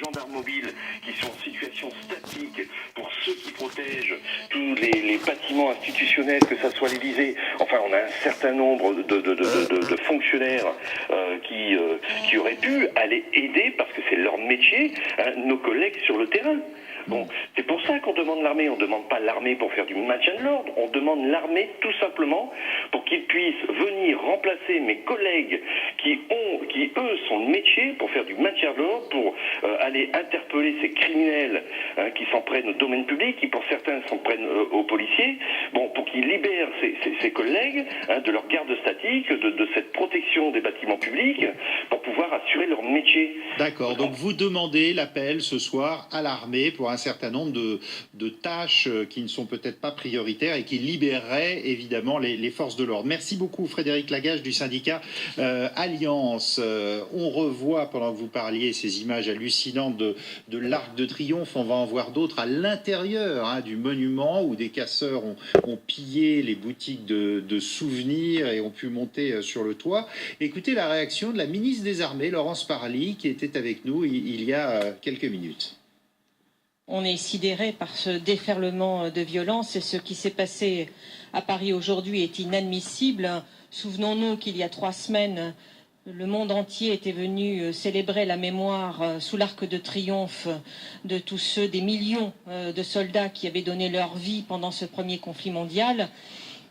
gendarmes mobiles qui sont en situation statique, pour ceux qui protègent tous les bâtiments institutionnels, que ce soit l'Élysée. Enfin, on a un certain nombre de fonctionnaires qui auraient pu aller aider, parce que c'est leur métier, hein, nos collègues sur le terrain. Bon, c'est pour ça qu'on demande l'armée. On ne demande pas l'armée pour faire du maintien de l'ordre. On demande l'armée tout simplement pour qu'ils puissent venir remplacer mes collègues qui eux, sont de métier pour faire du maintien de l'ordre, pour aller interpeller ces criminels qui s'en prennent au domaine public, qui pour certains s'en prennent aux policiers. Bon, pour qu'ils libèrent ces collègues de leur garde statique, de cette protection des bâtiments publics, pour pouvoir assurer leur métier. D'accord, donc vous demandez l'appel ce soir à l'armée pour un certain nombre de tâches qui ne sont peut-être pas prioritaires et qui libéreraient évidemment les forces de l'ordre. Merci beaucoup Frédéric Lagage du syndicat Alliance. On revoit, pendant que vous parliez, ces images hallucinantes de l'Arc de Triomphe. On va en voir d'autres à l'intérieur du monument, où des casseurs ont pillé les boutiques de souvenirs et ont pu monter sur le toit. Écoutez la réaction de la ministre des Armées, Laurence Parly, qui était avec nous il y a quelques minutes. On est sidéré par ce déferlement de violence, et ce qui s'est passé à Paris aujourd'hui est inadmissible. Souvenons-nous qu'il y a 3 semaines, le monde entier était venu célébrer la mémoire sous l'Arc de Triomphe de tous ceux, des millions de soldats qui avaient donné leur vie pendant ce premier conflit mondial.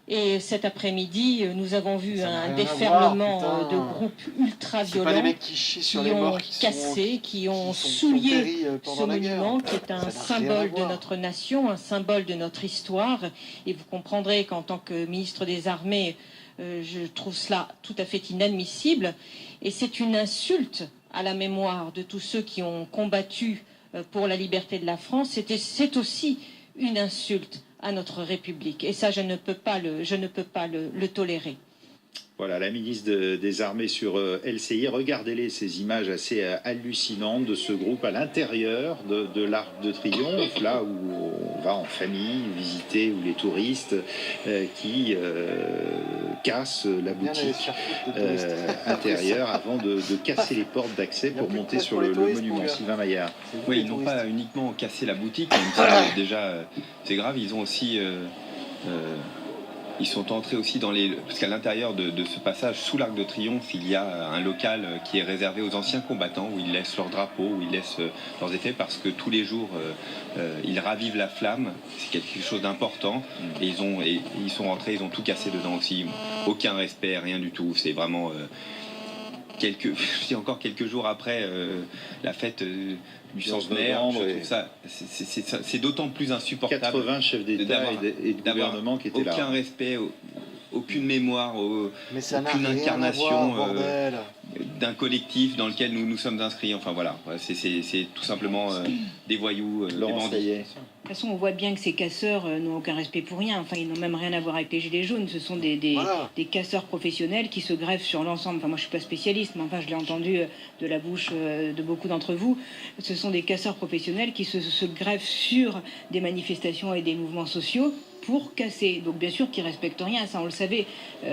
Et cet après-midi, nous avons vu un déferlement de groupes ultra-violents qui ont cassé, qui ont souillé ce monument qui est un symbole de notre nation, un symbole de notre histoire. Et vous comprendrez qu'en tant que ministre des Armées, je trouve cela tout à fait inadmissible. Et c'est une insulte à la mémoire de tous ceux qui ont combattu pour la liberté de la France. C'est aussi une insulte à notre République. Et ça, je ne peux pas le tolérer. Voilà, la ministre des Armées sur LCI. Regardez-les, ces images assez hallucinantes de ce groupe à l'intérieur de l'Arc de Triomphe, là où on va en famille visiter, où les touristes qui cassent la boutique intérieure avant de casser les portes d'accès pour monter sur le monument. Sylvain Maillard. Oui, ils n'ont pas uniquement cassé la boutique, même si déjà c'est grave, ils ont aussi... ils sont entrés aussi dans les... Parce qu'à l'intérieur de ce passage, sous l'Arc de Triomphe, il y a un local qui est réservé aux anciens combattants, où ils laissent leur drapeau, où ils laissent leurs effets, parce que tous les jours, ils ravivent la flamme. C'est quelque chose d'important. Et ils sont rentrés, ils ont tout cassé dedans aussi. Aucun respect, rien du tout. C'est vraiment... encore quelques jours après la fête du centenaire, je trouve ça, c'est d'autant plus insupportable. 80 chefs d'État et de gouvernement qui étaient là. Aucun respect, aucune mémoire, aucune incarnation d'un collectif dans lequel nous sommes inscrits. Enfin voilà, c'est tout simplement des voyous, des bandits. De toute façon, on voit bien que ces casseurs n'ont aucun respect pour rien. Enfin, ils n'ont même rien à voir avec les gilets jaunes. Ce sont des casseurs professionnels qui se greffent sur l'ensemble. Enfin, moi, je suis pas spécialiste, mais enfin, je l'ai entendu de la bouche de beaucoup d'entre vous. Ce sont des casseurs professionnels qui se greffent sur des manifestations et des mouvements sociaux pour casser. Donc bien sûr qu'ils respectent rien, ça on le savait.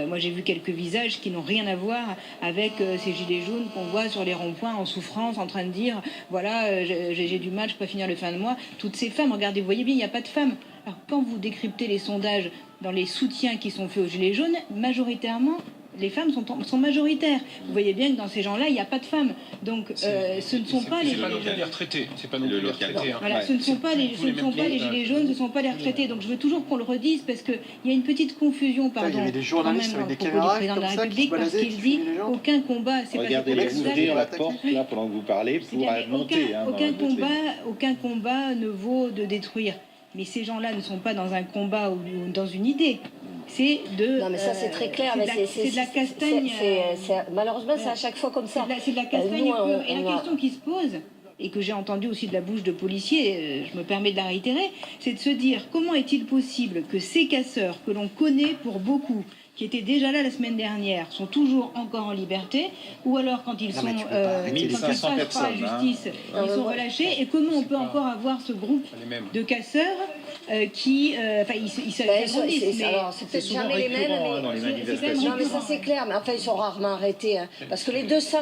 Moi j'ai vu quelques visages qui n'ont rien à voir avec ces gilets jaunes qu'on voit sur les ronds-points en souffrance, en train de dire voilà j'ai du mal, je peux finir le fin de mois. Toutes ces femmes, regardez, vous voyez bien, il n'y a pas de femmes. Alors quand vous décryptez les sondages dans les soutiens qui sont faits aux gilets jaunes, majoritairement les femmes sont majoritaires. Vous voyez bien que dans ces gens-là, il n'y a pas de femmes. Donc, ce ne sont pas les gilets jaunes. Les retraités. C'est pas non plus les retraités. Hein. Voilà, ce ne sont pas les gilets jaunes, ce ne sont pas les retraités. Donc, je veux toujours qu'on le redise parce qu'il y a une petite confusion, pardon, il y avait des journalistes avec des propos du président de la République, parce qu'il dit aucun combat. Regardez, ouvrir la porte là pendant que vous parlez pour monter. Aucun combat ne vaut de détruire. Mais ces gens-là ne sont pas dans un combat ou dans une idée. C'est de... Non mais ça c'est très clair, c'est de la castagne... malheureusement c'est à chaque fois comme ça. C'est de la castagne pure. Et la question qui se pose, et que j'ai entendue aussi de la bouche de policiers, je me permets de la réitérer, c'est de se dire comment est-il possible que ces casseurs que l'on connaît pour beaucoup, qui étaient déjà là la semaine dernière, sont toujours encore en liberté, ou alors quand ils sont passent par la justice, ils sont relâchés, et comment on peut encore avoir ce groupe de casseurs qui... Enfin, ils s'agrandissent, mais... Alors, c'est peut-être jamais les mêmes, mais... dans les c'est manifestations. Non, mais ça c'est clair, mais enfin ils sont rarement arrêtés. Hein, parce que les 200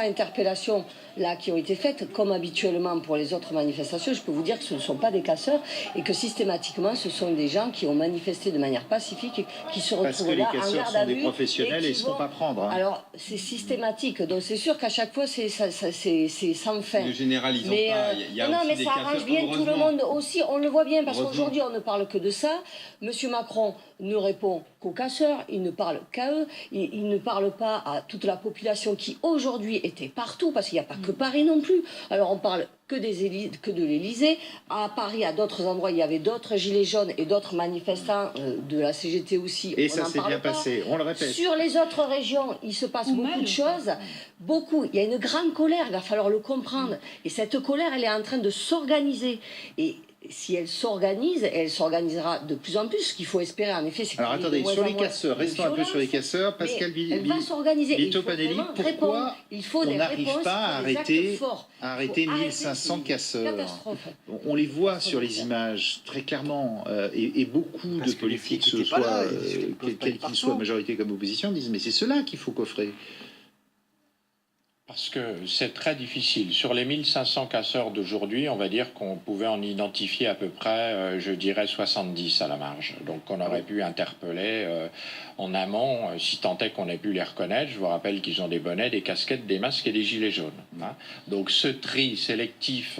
interpellations là qui ont été faites, comme habituellement pour les autres manifestations, je peux vous dire que ce ne sont pas des casseurs et que systématiquement ce sont des gens qui ont manifesté de manière pacifique et qui se Parce retrouvent que les là en casseurs garde à sont des vue professionnels et ils ne se font pas prendre. Hein. Alors c'est systématique, donc c'est sûr qu'à chaque fois c'est sans fin. Ne généralisons Mais, pas. Il y a non, aussi mais des ça arrange casseurs, bien tout le heureusement. monde aussi, on le voit bien, parce Heureusement. qu'aujourd'hui on ne parle que de ça. Monsieur Macron ne répond qu'aux casseurs, il ne parle qu'à eux, il ne parle pas à toute la population qui aujourd'hui était partout, parce qu'il n'y a pas que Paris non plus. Alors on parle que de l'Élysée. À Paris, à d'autres endroits, il y avait d'autres gilets jaunes et d'autres manifestants de la CGT aussi. Et on ça n'en s'est parle bien pas. passé, on le répète. Sur les autres régions, il se passe beaucoup de choses. Beaucoup. Il y a une grande colère, il va falloir le comprendre. Et cette colère, elle est en train de s'organiser. Et si elle s'organise, elle s'organisera de plus en plus. Ce qu'il faut espérer, en effet, c'est qu'il y Alors ait de attendez, moins sur en les moins casseurs, de restons un peu violence. sur les casseurs. Mais Pascal elle va s'organiser. Il Vito faut Panelli, vraiment pourquoi répondre. Il faut on des n'arrive réponses, pas à il faut des actes forts. arrêter Il faut 1500 c'est une casseurs? catastrophe. On les voit sur les images très clairement, et beaucoup Parce de que les politiques, flics ce étaient pas soit, là, ils peuvent pas quels être qu'ils soient, partout. majorité comme opposition, disent mais c'est cela qu'il faut coffrer. Parce que c'est très difficile. Sur les 1500 casseurs d'aujourd'hui, on va dire qu'on pouvait en identifier à peu près, je dirais, 70 à la marge. Donc on aurait pu interpeller en amont, si tant est qu'on ait pu les reconnaître. Je vous rappelle qu'ils ont des bonnets, des casquettes, des masques et des gilets jaunes. Hein. Donc ce tri sélectif,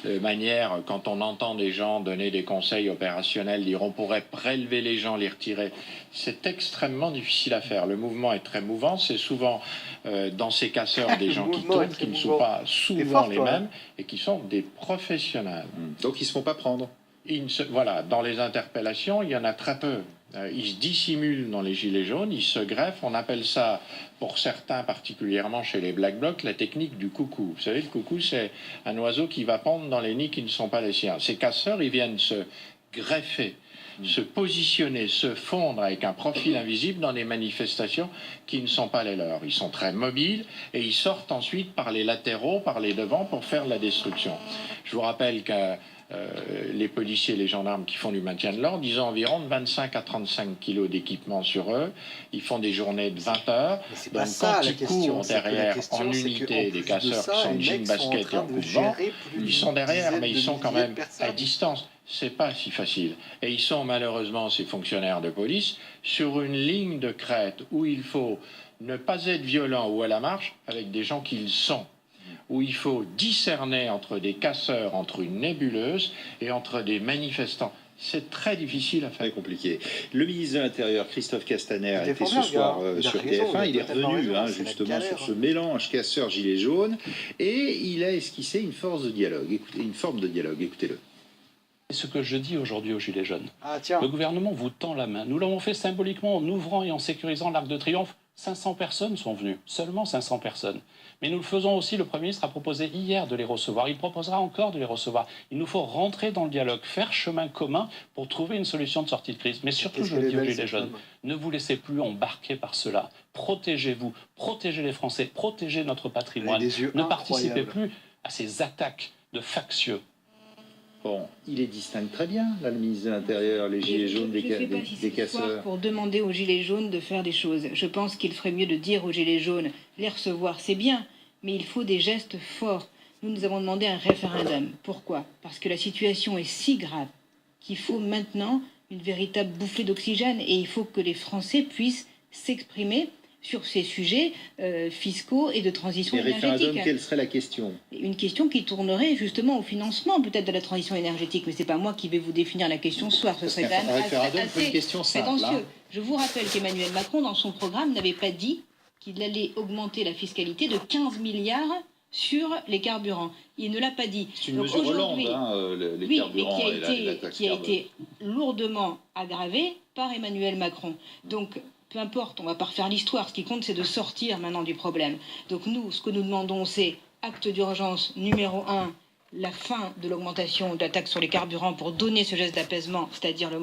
de manière, quand on entend des gens donner des conseils opérationnels, dire on pourrait prélever les gens, les retirer, c'est extrêmement difficile à faire. Le mouvement est très mouvant, c'est souvent dans ces casseurs des gens qui tournent, qui ne sont pas souvent les mêmes et qui sont des professionnels. Donc ils ne se font pas prendre. Voilà, dans les interpellations, il y en a très peu. Ils se dissimulent dans les gilets jaunes, ils se greffent. On appelle ça, pour certains, particulièrement chez les Black Blocs, la technique du coucou. Vous savez, le coucou, c'est un oiseau qui va pondre dans les nids qui ne sont pas les siens. Ces casseurs, ils viennent se greffer, se positionner, se fondre avec un profil invisible dans des manifestations qui ne sont pas les leurs. Ils sont très mobiles et ils sortent ensuite par les latéraux, par les devants pour faire la destruction. Je vous rappelle que les policiers et les gendarmes qui font du maintien de l'ordre, ils ont environ de 25 à 35 kilos d'équipement sur eux. Ils font des journées de 20 heures. Donc quand ils courent derrière en unité des casseurs qui sont en jean basket et en coup de vent, ils sont derrière, mais ils sont quand même à distance. C'est pas si facile. Et ils sont malheureusement, ces fonctionnaires de police, sur une ligne de crête où il faut ne pas être violent ou à la marche avec des gens qui le sont, où il faut discerner entre des casseurs, entre une nébuleuse et entre des manifestants. C'est très difficile à faire. Très compliqué. Le ministre de l'Intérieur, Christophe Castaner, Il était défend ce bien, soir le gars. Il a sur raison, TF1. Il il est a totalement revenu raison, c'est la justement galère, sur ce mélange casseur-gilet jaune et il a esquissé une force de dialogue. Écoutez, une forme de dialogue. Écoutez-le. C'est ce que je dis aujourd'hui aux Gilets jaunes. Ah, tiens. Le gouvernement vous tend la main. Nous l'avons fait symboliquement en ouvrant et en sécurisant l'Arc de Triomphe. 500 personnes sont venues, seulement 500 personnes. Mais nous le faisons aussi, le Premier ministre a proposé hier de les recevoir. Il proposera encore de les recevoir. Il nous faut rentrer dans le dialogue, faire chemin commun pour trouver une solution de sortie de crise. Mais surtout, je le dis aux Gilets jaunes, ne vous laissez plus embarquer par cela. Protégez-vous, protégez les Français, protégez notre patrimoine. Ne participez plus à ces attaques de factieux. Bon, il les distingue très bien, là, le ministre de l'Intérieur, les gilets jaunes des casseurs. Pour demander aux gilets jaunes de faire des choses. Je pense qu'il ferait mieux de dire aux gilets jaunes, les recevoir, c'est bien, mais il faut des gestes forts. Nous avons demandé un référendum. Pourquoi? Parce que la situation est si grave qu'il faut maintenant une véritable bouffée d'oxygène et il faut que les Français puissent s'exprimer sur ces sujets fiscaux et de transition énergétique. Référendum, quelle serait la question? Une question qui tournerait justement au financement peut-être de la transition énergétique, mais c'est pas moi qui vais vous définir la question ce soir, ce serait quand même assez une question simple, prétentieux. hein. Je vous rappelle qu'Emmanuel Macron, dans son programme, n'avait pas dit qu'il allait augmenter la fiscalité de 15 milliards sur les carburants. Il ne l'a pas dit. C'est une mesure Hollande, hein, les carburants mais et la taxe qui a carbone. été lourdement aggravée par Emmanuel Macron. Donc, peu importe, on ne va pas refaire l'histoire. Ce qui compte, c'est de sortir maintenant du problème. Donc nous, ce que nous demandons, c'est acte d'urgence numéro 1, la fin de l'augmentation de la taxe sur les carburants pour donner ce geste d'apaisement, c'est-à-dire le